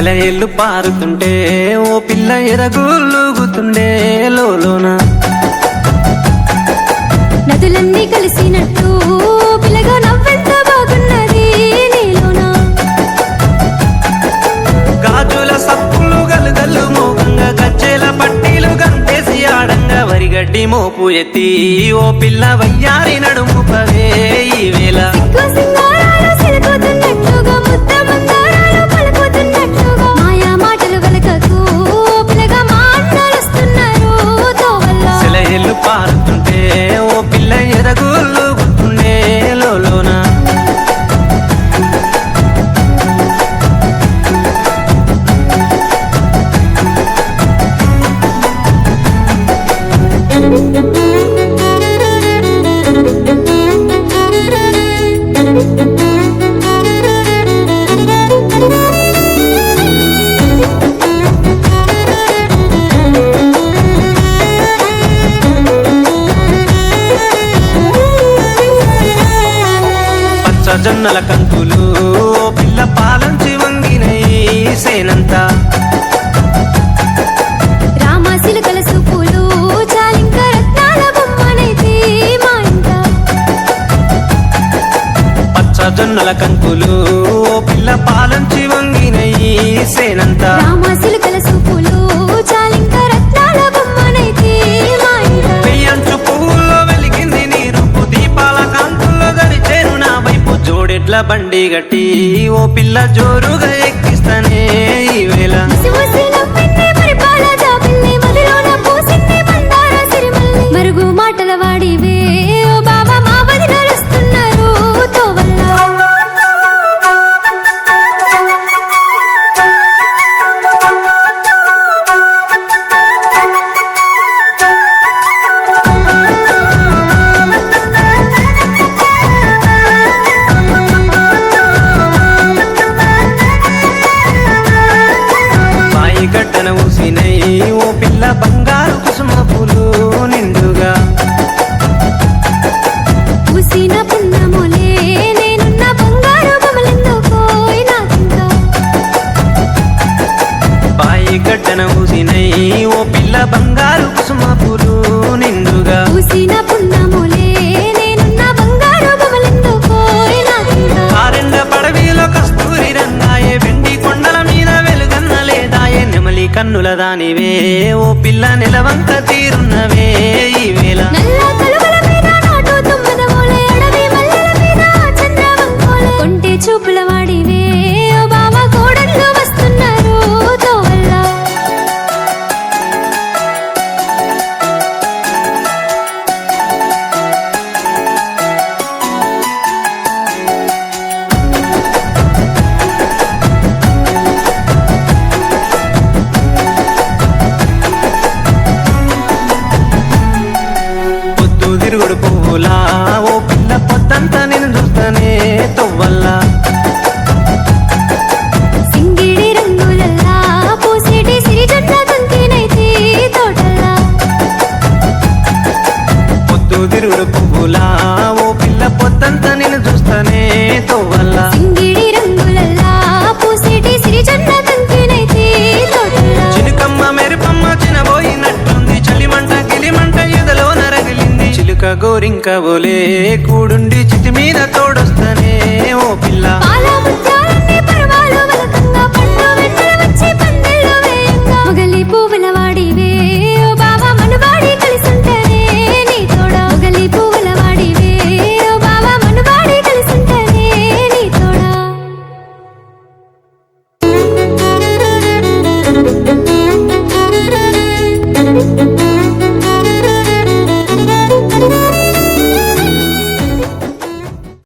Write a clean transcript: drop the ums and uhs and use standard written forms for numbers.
సెలయేళ్ళు పారుతుంటే ఓ పిల్ల ఎరగులుగుతుండే లోలోన నదులన్నీ కలిసినట్టు పిల్లగా నవ్వెంత బాగున్నది నీలోన గాజుల సప్పులు గలుగల్లు మోగంగా గజ్జెల పట్టీలు గంతేసి ఆడంగా వరిగడ్డి మోపు ఎత్తి ఓ పిల్ల వయ్యారి నడుము పవే ఈ వేళ సింగారాలు సిలుకుతున్నట్లుగా ముద్ద మందారాలు పలుకుతున్నట్లుగా మాయా మాటలు వెలకకు పిల్లగా మా అన్నలుస్తున్నారు తోవల్ల సెలయేళ్ళు పారుతుంటే ఓ పిల్ల ఎరగులుగుతుండే లోలోన జొన్నల కంకులు పిల్ల పాలంచి వంగినై సేనంతా రామాసిలుకల సూపులు చాలింక రత్నాల బొమ్మనైతే మా ఇంట పచ్చ జొన్నల కంకులు పిల్ల పాలంచి వంగినై సేనంతా రామాసిలుకల సూపులు చాలింక రత్నాల బొమ్మనైతే మా ఇంట పెయ్యంచు పువ్వుల్లో వెలిగింది నీ రూపు దీపాల కాంతుల్లో గడిచేను నా వైపు జోడెడ్ల బండి గట్టి ఓ పిల్ల జోరుగా ఎక్కిస్తానే ఈ వేళ ముసిముసి నవ్వింది పరిపాల జాబిల్లి మదిలోన పూసింది మందార సిరిమల్లి మరుగు మాటల వాడివే ఓ బాబా మా వదినలుస్తున్నారు తోవల్ల బాయి గడ్డన ఊసినై ఓ పిల్ల బంగారు కుసుమ పూలు నిండుగా పూసిన పున్నములే నేనున్న బంగారు బొమ్మలెందుకో నాకింకా బాయి గడ్డన ఊసినై ఓ పిల్ల బంగారు కుసుమ పూలు నిండుగా పూసిన పున్నములే నేనున్న బంగారు బొమ్మలెందుకో నాకింకా కారెండ పడవిలో కస్తూరి రంగాయే వెండి కొండల మీద వెలుగన్న లేదాయే నెమలి కన్నుల దానివే ఓ పిల్ల నిలవంక తీరున్నవే ఈ వేళ నల్ల కలువల మీద నాటు తుమ్మదమోలే అడవి మల్లెల మీద చంద్రవంకోలే కొంటె చూపుల వాడివే ఓ బావా కోడళ్ళు వస్తున్నారు తోవల్ల పొద్దు తిరుగుడు పువ్వులా ఓ పిల్ల పొద్దంతా నేను చూస్తానే తొవ్వల్లా సింగిడి రంగులల్లా పూసేటి సిరిజట్ల కంకినైతే తోటల్లా పొద్దు తిరుగుడు పువ్వులా ఓ పిల్ల పొద్దంతా నేను చూస్తానే తొవ్వల్లా సింగిడి రంగులల్లా పూసేటి సిరిజట్ల కంకినైతే తోటల్లా చిలుకమ్మ మెరుపమ్మ చినబోయినట్టుంది చలిమంట గిలిమంట ఎదలో నరగిలింది చిలుక గోరింక బోలే కూడుండి చిటి మీద తోడొస్తానే